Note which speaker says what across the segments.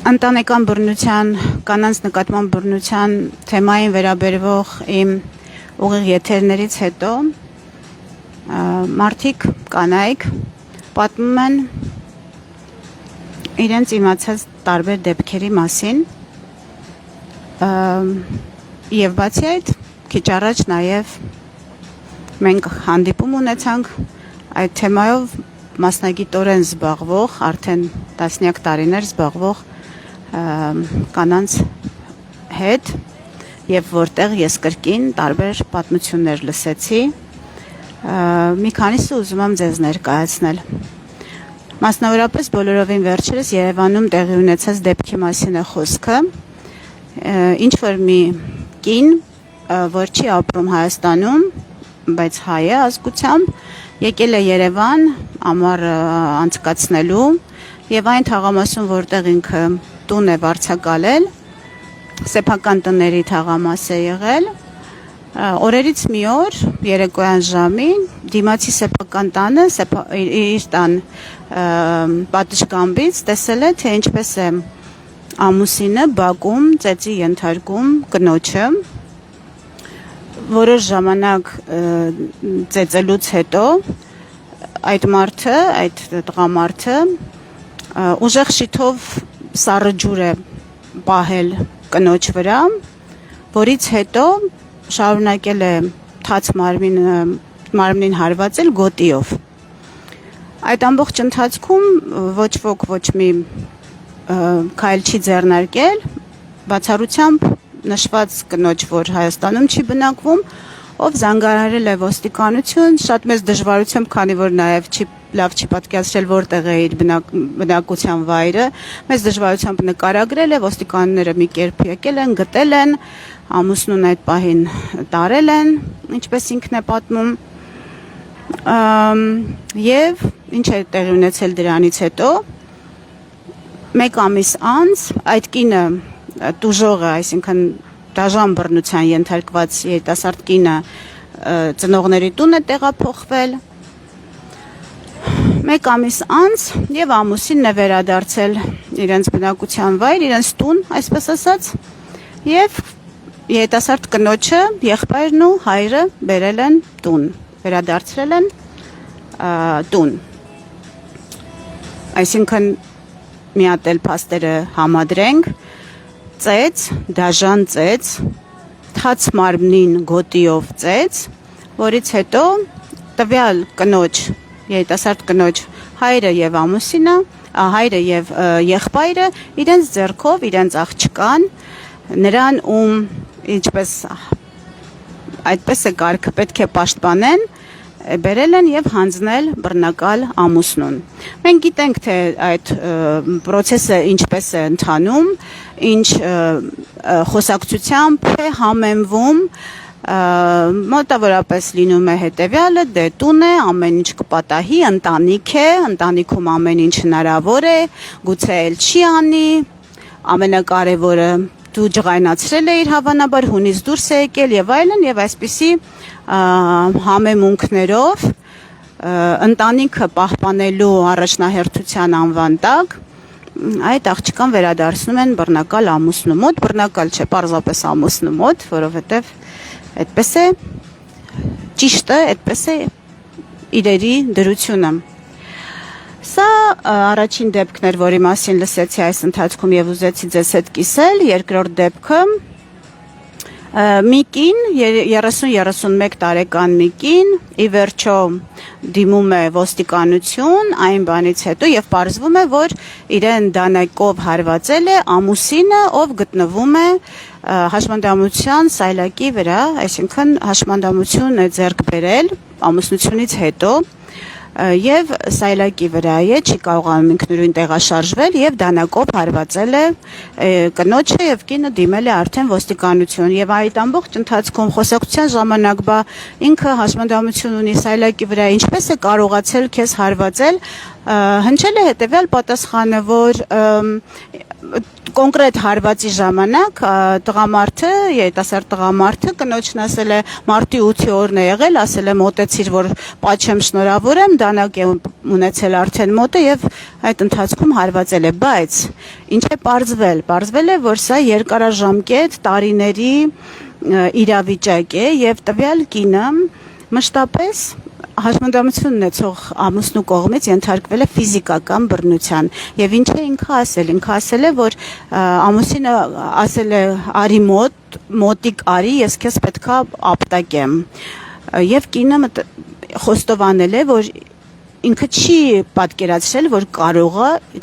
Speaker 1: Ընտանեկան բռնության, կանանց նկատմամբ բռնության թեմային վերաբերվող իմ ուղիղ եթերներից հետո մարդիկ, կանայք պատմում են իրենց իմացած տարբեր դեպքերի մասին եւ բացի այդ քիչ առաջ նաեւ մենք հանդիպում ունեցանք այդ թեմայով մասնագիտորեն զբաղվող, արդեն տասնյակ տարիներ զբաղվող կանանց հետ եւ որտեղ ես կրկին տարբեր պատմություններ լսեցի, մի քանիսը ուզում եմ ձեզ ներկայացնել։ Մասնավորապես բոլորովին վերջերս Երևանում տեղի ունեցած դեպքի մասին է խոսքը, ինչ որ մի կին, որ չի ապրում Հայաստանում, բայց հայ է ազգությամբ, եկել է Երևան ամառ անցկացնելու եւ այն թաղամասում, որտեղ ինքը տուն է վարձակալել, սեփական տների թաղամաս է եղել, օրերից մի օր երեկոյան ժամին դիմացի սեփական տանը իր տան պատշգամբից տեսել է, թե ինչպես է ամուսինը բակում ծեծի ենթարկում կնոջը, որոշ ժամանակ ծեծելուց հետո այդ մարդը, այդ տղամարդը ուժեղ շիթով սառը ջուր է պահել կնոջ վրա, որից հետո շարունակել է թաց մարմնին հարվածել գոտիով։ Այդ ամբողջ ընթացքում ոչ ոք ոչ մի քայլ չի ձեռնարկել, բացառությամբ նշված կնոջ, որ Հայաստանում չի բնակվում, ով զանգահարել է ոստիկանություն, շատ մեծ դժվարությամբ, քանի որ նաև լավ չի պատկերացրել որտեղ է իր բնակության վայրը, մեծ դժվարությամբ նկարագրել է, ոստիկանները մի կերպ եկել են, գտել են, ամուսնուն այդ պահին տարել են, ինչպես ինքն է պատմում, եւ ինչ է տեղի ունեցել դրանից հետո, մեկ ամիս անց այդ կինը տուժողը, այսինքն դաժան բռնության ենթարկված երիտասարդ կինը ծնողների տուն է տեղափոխվել, մեկ ամիս անց եւ ամուսինն է վերադարձել իրենց բնակության վայր, իրենց տուն, այսպես ասած, եւ երիտասարդ կնոջը, եղբայրն ու հայրը բերել են տուն, վերադարձրել են տուն։ Այսինքն մի հատ էլ փաստերը համադրենք, ծեծ, դաժան ծեծ, թաց մարմնին գոտիով ծեծ, որից հետո տվյալ կնոջ, երիտասարդ կնոջ հայրը եւ ամուսինը, հայրը եւ եղբայրը իրենց ձեռքով, իրենց աղջկան, նրան ում ինչպես այդպես է կարգը պետք է պաշտպանեն, բերել են եւ հանձնել բռնակալ ամուսնուն։ Մենք գիտենք, թե այդ process-ը ինչպես է ընթանում, ինչ խոսակցությամբ է համեմվում, մոտավորապես լինում է հետեւյալը, դե տուն է, ամեն ինչ կպատահի, ընտանիք է, ընտանիքում ամեն ինչ հնարավոր է, գուցե էլ չի անի, ամենակարևորը դու ջղայնացրել է իր հավանաբար, հունից դուրս է եկել եւ այլն եւ այսպիսի համեմունքներով ընտանիքը պահպանելու առաջնահերթության անվան տակ այդ աղջկան վերադարձնում են բռնակալ ամուսնու մոտ, բռնակալ չէ, պարզապես ամուսնու մոտ, որովհետեւ այդպես է ճիշտը, այդպես է իրերի դրությունը։ Սա առաջին դեպքն էր, որի մասին լսեցի այս ընթացքում եւ ուզեցի ձեզ հետ կիսել, երկրորդ դեպքը մի կին, 30-31 տարեկան մի կին, ի վերջո դիմում է ոստիկանություն, այն բանից հետո եւ պարզվում է, որ իրեն դանակով հարվածել է ամուսինը, ով գտնվում է հաշմանդամության սայլակի վրա, այսինքն հաշմանդամություն է ձեռք բերել ամուսնությունից հետո եւ սայլակի վրա է, չի կարողանում ինքնուրույն տեղաշարժվել եւ դանակով հարվածել է կնոջը եւ կինը դիմել է արդեն ոստիկանություն եւ այդ ամբողջ ընթացքում խոսակցության ժամանակ բա ինքը հաշմանդամություն ունի սայլակի վրա, ինչպես է կարողացել քեզ հարվածել, հնչել է հետեւյալ պատասխանը, որ կոնկրետ հարվածի ժամանակ տղամարդը, երիտասարդ տղամարդը կնոջն ասել է մարտի 8-ի օրն է եղել, ասել է մոտեցիր, որ պաչեմ, շնորհավոր եմ, դանակ է ունեցել արդեն մոտը եւ այդ ընթացքում հարվածել է, բայց ինչ է պարզվել է, որ սա երկարաժամկետ տարիների իրավիճակ է եւ տվյալ կինը մշտապես հաշմանդամություն ունեցող ամուսնու կողմից ենթարկվել է ֆիզիկական բռնության եւ ինչ է ինքը ասել է որ ամուսինը ասել է արի մոտիկ արի ես քեզ պետքա ապտակեմ եւ կինը խոստովանել է որ ինքը չի պատկերացրել, որ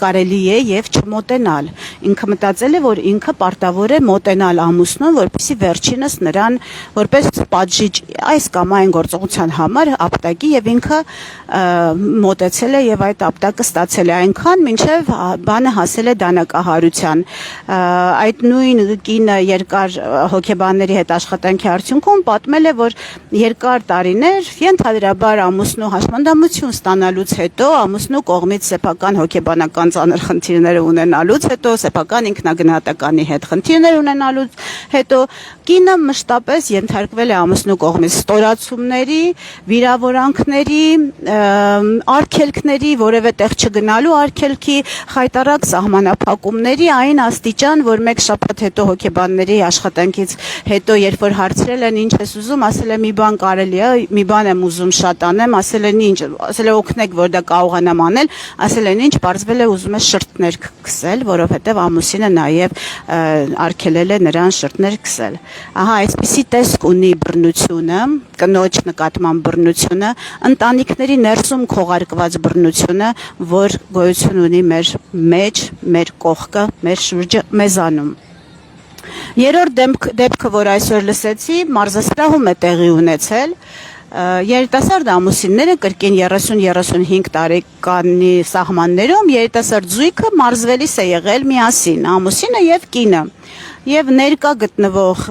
Speaker 1: կարելի է եւ չմոտենալ։ Ինքը մտածել է, որ ինքը պարտավոր է մոտենալ ամուսնուն, որպեսզի վերջինս նրան որպես պատժիչ այս կամ այն գործողության համար ապտակի եւ ինքը մոտեցել է եւ այդ ապտակը ստացել է այնքան, մինչեւ բանը հասել է դանակահարության։ Այդ նույն կինը երկար հոգեբանների հետ աշխատանքի արդյունքում պատմել է, որ երկար տարիներ ենթադրաբար ամուսնու հաշմանդամություն ստանալուց հետո ամուսնու կողմից սեփական հոգեբանական ծանր խնդիրներ ունենալուց հետո սեփական ինքնագնահատականի հետ խնդիրներ ունենալուց հետո կինը մշտապես ենթարկվել է ամուսնու կողմից ստորացումների, վիրավորանքների, արգելքների, որևէ տեղ չգնալու արգելքի, խայտարակ սահմանափակումների, այն աստիճան, որ մեկ շաբաթ հետո հոգեբանների աշխատանքից հետո երբ որ հարցրել են ինչ ես ուզում, ասել է մի բան կարելի է, մի բան եմ ուզում շատ անեմ, ասել են ինչ, ասել է օգնեք որ դա կարողանամ անել, ասել են ինչ, պարզվել է ուզում է շրթներ քսել, որովհետև ամուսինը նաև արգելել է նրան շրթներ քսել։ Ահա այսպիսի տեսք ունի բռնությունը, կնոջ նկատմամբ բռնությունը, ընտանիքների ներսում քողարկված բռնությունը, որ գոյություն ունի մեր մեջ, մեր կողքը, մեր շուրջը, մեզանում։ Երրորդ դեպքը, որ այսօր լսեցի, մարզասրահում է տեղի ունեցել։ Երիտասարդ ամուսինները կրկին 30-35 տարեկանի սահմաններում երիտասարդ զույգը մարզվելիս է եղել միասին, ամուսինը եւ կինը։ Եվ ներկա գտնվող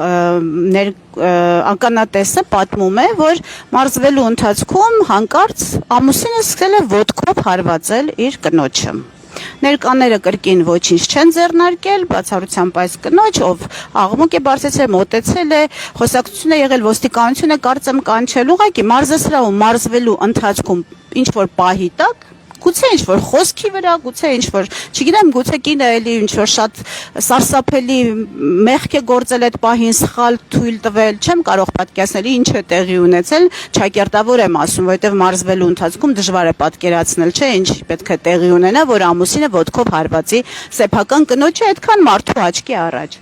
Speaker 1: ականատեսը պատմում է, որ մարզվելու ընթացքում հանկարծ ամուսինը սկսել է ոտքով հարվածել իր կնոջը։ Ներկաները կրկին ոչինչ չեն ձեռնարկել, բացառությամբ այս կնոջ, ով աղմուկ է բարձրացել, մոտեցել է, խոսակցություն է եղել, ոստիկանությունը կարծեմ կանչել, ուղղակի մարզասրահում մարզվելու ընթացքում ինչ որ պահի տակ գուցե ինչ որ խոսքի վրա, գուցե ինչ որ, չգիտեմ, գուցե կինը էլի ինչ որ շատ սարսափելի մեղք է գործել այդ պահին, սխալ թույլ տվել, չեմ կարող պատկերացնել ինչ է տեղի ունեցել, ճակերտավոր եմ ասում, որովհետև մարզվելու ընթացքում դժվար է պատկերացնել, չէ, ինչ պետք է տեղի ունենա, որ ամուսինը ոտքով հարվածի սեփական կնոջը այդքան մարդու աչքի առաջ։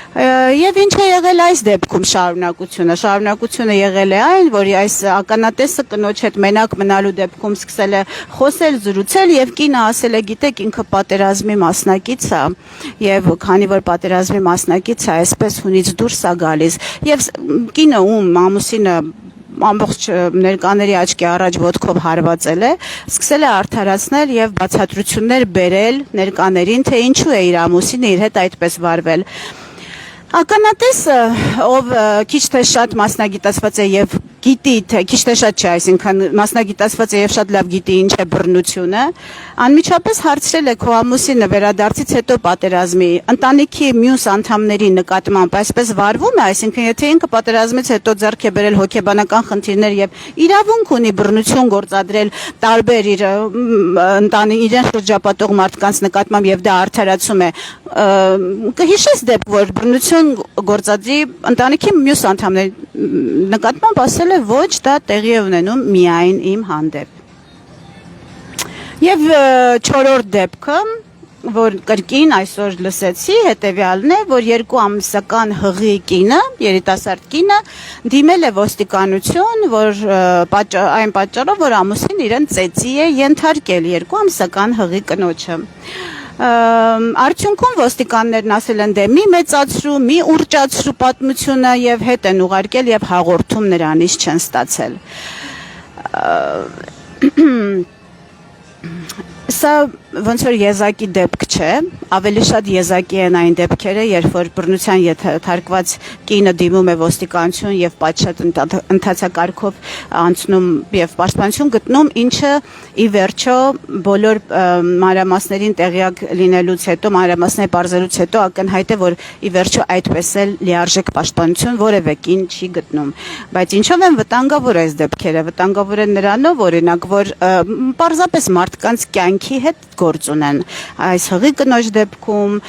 Speaker 1: Եվ ինչ է եղել այս դեպքում շարունակությունը եղել է այն, որ այս ականատեսը կնոջ հետ մենակ մնալու դեպքում սկսել է խոսել, զրուցել եւ կինը ասել է, գիտեք, ինքը պատերազմի մասնակից է եւ քանի որ պատերազմի մասնակից է, այսպես հունից դուրս է գալիս եւ կինը ում ամուսինը ամբողջ ներկաների աչքի առաջ ոտքով հարվածել է, սկսել է արդարացնել եւ բացատրություններ բերել ներկաներին, թե ինչու է իր ամուսինը իր հետ այդպես վարվել։ Ականատեսը, ով քիչ թե շատ մասնագիտացված է եւ գիտի, թե քիչ թե շատ չէ, այսինքն մասնագիտացված է եւ շատ լավ գիտի ինչ է բռնությունը, անմիջապես հարցրել է քո ամուսինը վերադարձից հետո պատերազմի ընտանիքի մյուս անդամների նկատմամբ այսպես վարվում է, այսինքն եթե ինքը պատերազմից հետո ձեռք է բերել հոգեբանական խնդիրներ եւ իրավունք ունի բռնություն գործադրել տարբեր իր իրեն շրջապատող մարդկանց նկատմամբ եւ դա արդարացում է, կհիշես դեպք, որ բռնություն գործադրի ընտանիքի մյուս անդամների նկատմամբ ասել է ոչ, դա տեղի է ունենում միայն իմ հանդեպ։ Եվ չորրորդ դեպքը, որ կրկին այսօր լսեցի, հետևյալն է, որ 2 ամսական հղի կինը, երիտասարդ կինը, դիմել է ոստիկանություն, որ այն պատճառով, որ ամուսին իրեն ծեծի է ենթարկել 2 ամսական հղի կնոջը։ Արդյունքում ոստիկաններն ասել են դե մի մեծացրու, մի ուռճացրու պատմությունը եւ հետ են ուղարկել եւ հաղորդում նրանից չեն ստացել։ Սա ոնց որ եզակի դեպք չէ, ավելի շատ եզակի են այն դեպքերը, երբ որ բռնության ենթարկված կինը դիմում է ոստիկանություն եւ պատշաճ ընթացակարգով անցնում եւ պաշտպանություն գտնում, ինչը ի վերջո բոլոր մանրամասներին տեղյակ լինելուց հետո, մանրամասները բարձելուց հետո ակնհայտ է, որ ի վերջո այդպես էլ լիարժեք պաշտպանություն որևէ կին չի գտնում։ Բայց ինչով են վտանգավոր այս դեպքերը։ Վտանգավոր են նրանով, օրինակ, որ պարզապես մարդկանց կյանքի հետ գործ ունեն։ Այս հղի կնոջ դեպքում,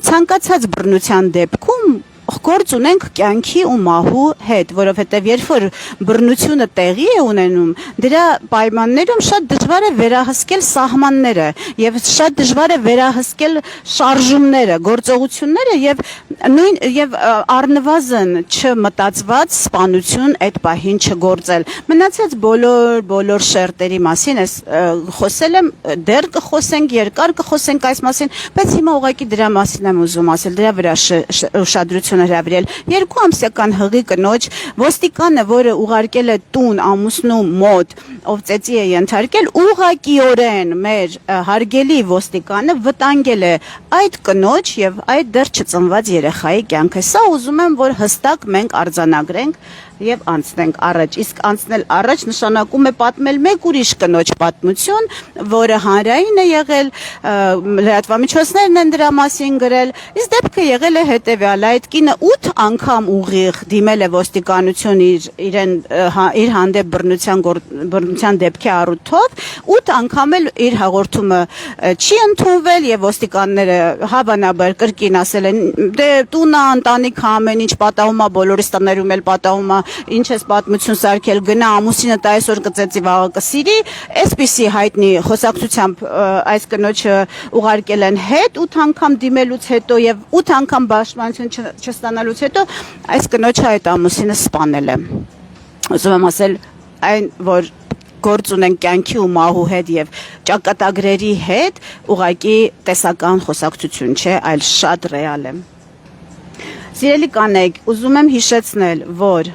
Speaker 1: ցանկացած բռնության դեպքում գործ ունենք կյանքի ու մահու հետ, որովհետև երբ որ բռնությունը տեղի է ունենում, դրա պայմաններում շատ դժվար է վերահսկել սահմանները եւ շատ դժվար է վերահսկել շարժումները, գործողությունները եւ առնվազն չմտածված սպանություն այդ պահին չգործել։ Մնացած բոլոր շերտերի մասին ես խոսել եմ, դեռ կխոսենք, երկար կխոսենք այս մասին, բայց հիմա ուղղակի դրա մասին եմ ուզում ասել, դրա վրա ուշադրություն հրավիրել։ 2 ամսական հղի կնոջ ոստիկանը, որը ուղարկել է տուն ամուսնու մոտ, ով ծեծի է ենթարկել, ուղղակիորեն մեր հարգելի ոստիկանը վտանգել է այդ կնոջ եւ այդ դեռ չծնված երեխայի կյանքը։ Սա ուզում եմ, որ հստակ մենք արձանագրենք եւ անցնենք առաջ։ Իսկ անցնել առաջ նշանակում է պատմել մեկ ուրիշ կնոջ պատմություն, որը հանրային է եղել, լրատվամիջոցներն են դրա մասին գրել։ Իսկ դեպքը եղել է հետեւյալ. այդ կինը 8 անգամ ուղիղ դիմել է ոստիկանություն իր հանդեպ բռնության դեպքի առիթով, 8 անգամ էլ իր հաղորդումը չի ընդունվել եւ ոստիկանները հավանաբար կրկին ասել են դե տունը ընտանիքը ամեն ինչ պատահում է, բոլորիս տներում էլ պատահում է, ինչ ես պատմություն սարքել, գնա ամուսինը այսօր կծեծի վաղը կսիրի, այսպիսի հայտնի խոսակցությամբ այս կնոջը ուղարկել են հետ 8 անգամ դիմելուց հետո եւ 8 անգամ պաշտպանություն չստանալուց հետո այս կնոջը այդ ամուսինը սպանել է։ Ուզում եմ ասել այն, որ գործ ունեն կյանքի ու մահու հետ եւ ճակատագրերի հետ, ուղղակի տեսական խոսակցություն չէ, այլ շատ ռեալ է։ Սիրելի կանայք, ուզում եմ հիշեցնել, որ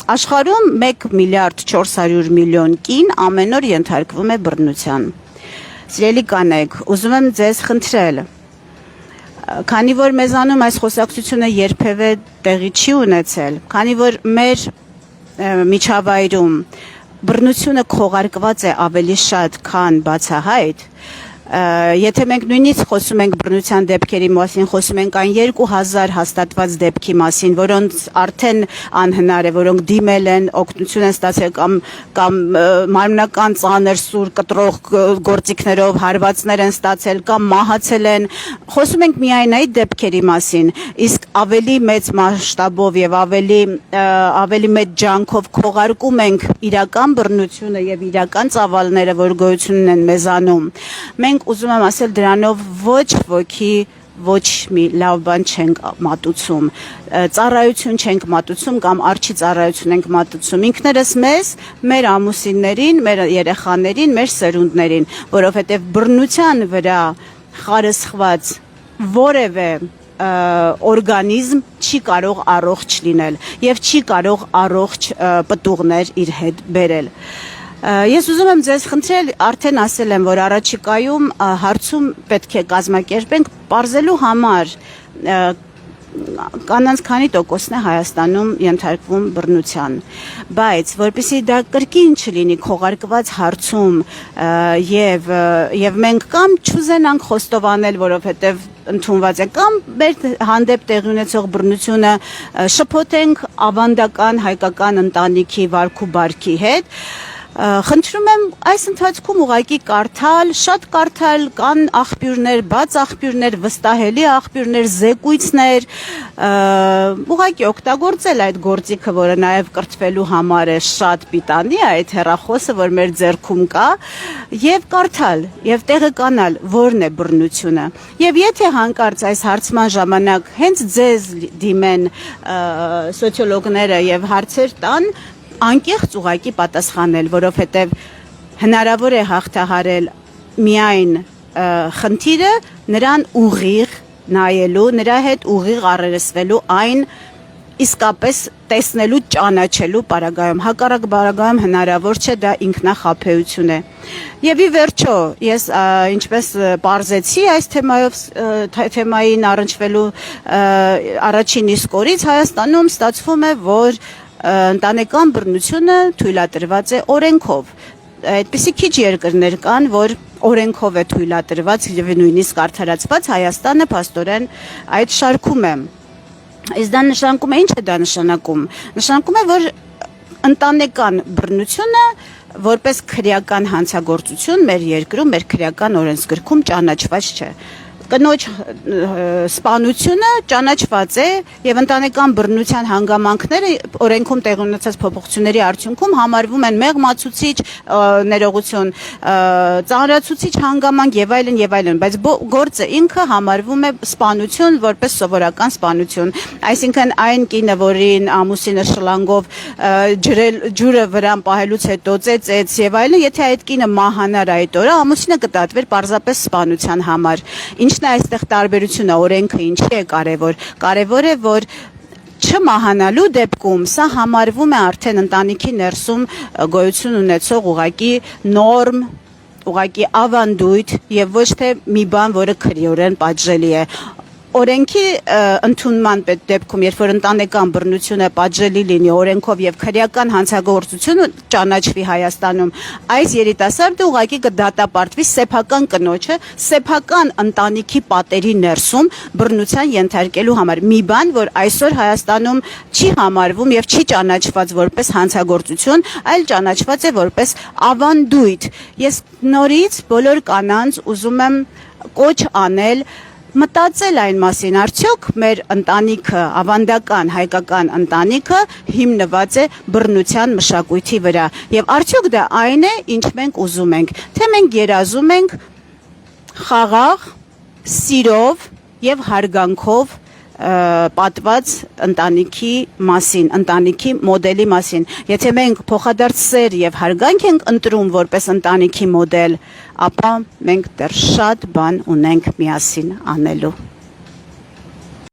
Speaker 1: աշխարհում 1 միլիարդ 400 միլիոն կին ամեն օր ենթարկվում է բռնության։ Սիրելի կանայք, ուզում եմ ձեզ խնդրել, քանի որ մեզանում այս խոսակցությունը երբևէ տեղի չի ունեցել, քանի որ մեր միջավայրում բռնությունը քողարկված է ավելի շատ, քան բացահայտ, եթե մենք նույնիսկ խոսում ենք բռնության դեպքերի մասին, խոսում ենք այն 2000 հաստատված դեպքի մասին, որոնց արդեն անհնար է, որոնք դիմել են, օգնություն են ստացել կամ մարմնական ծանր սուր կտրող գործիքներով հարվածներ են ստացել կամ մահացել են, խոսում ենք միայն այդ դեպքերի մասին, իսկ ավելի մեծ մասշտաբով եւ ավելի մեծ ջանքով քողարկում ենք իրական բռնությունը եւ իրական ծավալները, որ գոյություն ունեն մեզանում։ Մենք ուզում եմ ասել դրանով ոչ ոքի ոչ մի լավ բան չենք մատուցում, ծառայություն չենք մատուցում կամ արջի ծառայություն ենք մատուցում ինքներս մեզ, մեր ամուսիններին, մեր երեխաներին, մեր սերունդներին, որովհետև բռնության վրա խարսխված որևէ օրգանիզմ չի կարող առողջ լինել եւ չի կարող առողջ պտուղներ իր հետ բերել։ Ես ուզում եմ ձեզ խնդրել, արդեն ասել եմ, որ առաջիկայում հարցում պետք է կազմակերպենք պարզելու համար կանանց քանի տոկոսն է Հայաստանում ենթարկվում բռնության, բայց որպեսզի դա կրկին չլինի քողարկված հարցում եւ մենք կամ չուզենանք խոստովանել, որովհետեւ ընդունված է, կամ մեր հանդեպ տեղի ունեցող բռնությունը շփոթենք ավանդական հայկական ընտանիքի վարք ու բարքի հետ, խնդրում եմ այս ընթացքում ուղղակի կարդալ, շատ կարդալ, կան աղբյուրներ, բաց աղբյուրներ, վստահելի աղբյուրներ, զեկույցներ, ուղղակի օգտագործել այդ գործիքը, որը նաև կրթվելու համար է շատ պիտանի, այդ հեռախոսը, որ մեր ձեռքում կա, եւ կարդալ, եւ տեղեկանալ, որն է բռնությունը։ Եվ եթե հանկարծ այս հարցման ժամանակ հենց ձեզ դիմեն սոցիոլոգները եւ հարցեր տան, անկեղծ ուղղակի պատասխանել, որովհետև հնարավոր է հաղթահարել միայն խնդիրը նրան ուղիղ նայելու, նրա հետ ուղիղ առերեսվելու այն իսկապես տեսնելու, ճանաչելու պարագայում, հակառակ պարագայում հնարավոր չէ, դա ինքնախաբեություն է։ Եվ ի վերջո, ես ինչպես պարզեցի այս թեմային առնչվելու առաջին իսկ օրից Հայաստանում ստացվում է, որ ընտանեկան բռնությունը թույլատրված է օրենքով։ Այդպիսի քիչ երկրներ կան, որ օրենքով է թույլատրված եւ նույնիսկ արդարացված, Հայաստանը փաստորեն այդ շարքում է։ Իսկ դա նշանակում է, ինչ է դա նշանակում։ Նշանակում է, որ ընտանեկան բռնությունը որպես քրեական հանցագործություն մեր երկրում, մեր քրեական օրենսգրքում ճանաչված չէ։ Կնոջ սպանությունը ճանաչված է եւ ընտանեկան բռնության հանգամանքները օրենքում տեղի ունեցած փոփոխությունների արդյունքում համարվում են մեղմացուցիչ, ներողություն, ծանրացուցիչ հանգամանք եւ այլն, բայց գործը ինքը համարվում է սպանություն որպես սովորական սպանություն, այսինքն այն կինը, որին ամուսինը շլանգով ջուրը վրան պահելուց հետո ծեծեց եւ այլն, եթե այդ կինը մահանար այդ օրը, ամուսինը կդատվեր պարզապես սպանության համար։ Ինչն է այստեղ տարբերությունը, օրենքը ինչի է կարևոր։ Կարևոր է, որ չմահանալու դեպքում սա համարվում է արդեն ընտանիքի ներսում գոյություն ունեցող ուղղակի նորմ, ուղղակի ավանդույթ եւ ոչ թե մի բան, որը քրեորեն պատժելի է։ Օրենքի ընդունման դեպքում, երբ որ ընտանեկան բռնությունը պատժելի լինի օրենքով եւ քրեական հանցագործությունը ճանաչվի Հայաստանում, այս երիտասարդը ուղղակի կդատապարտվի սեփական կնոջը, սեփական ընտանիքի պատերի ներսում բռնության ենթարկելու համար։ Մի բան, որ այսօր Հայաստանում չի համարվում եւ չի ճանաչված որպես հանցագործություն, այլ ճանաչված է որպես ավանդույթ։ Ես նորից բոլոր կանանց ուզում եմ կոչ անել մտածել այն մասին, արդյոք մեր ընտանիքը, ավանդական հայկական ընտանիքը հիմնված է բռնության մշակույթի վրա եւ արդյոք դա այն է, ինչ մենք ուզում ենք, թե մենք երազում ենք խաղաղ, սիրով եւ հարգանքով պատված ընտանիքի մասին, ընտանիքի մոդելի մասին։ Եթե մենք փոխադարձ սեր եւ հարգանք ենք ընտրում որպես ընտանիքի մոդել, ապա մենք դեռ շատ բան ունենք միասին անելու։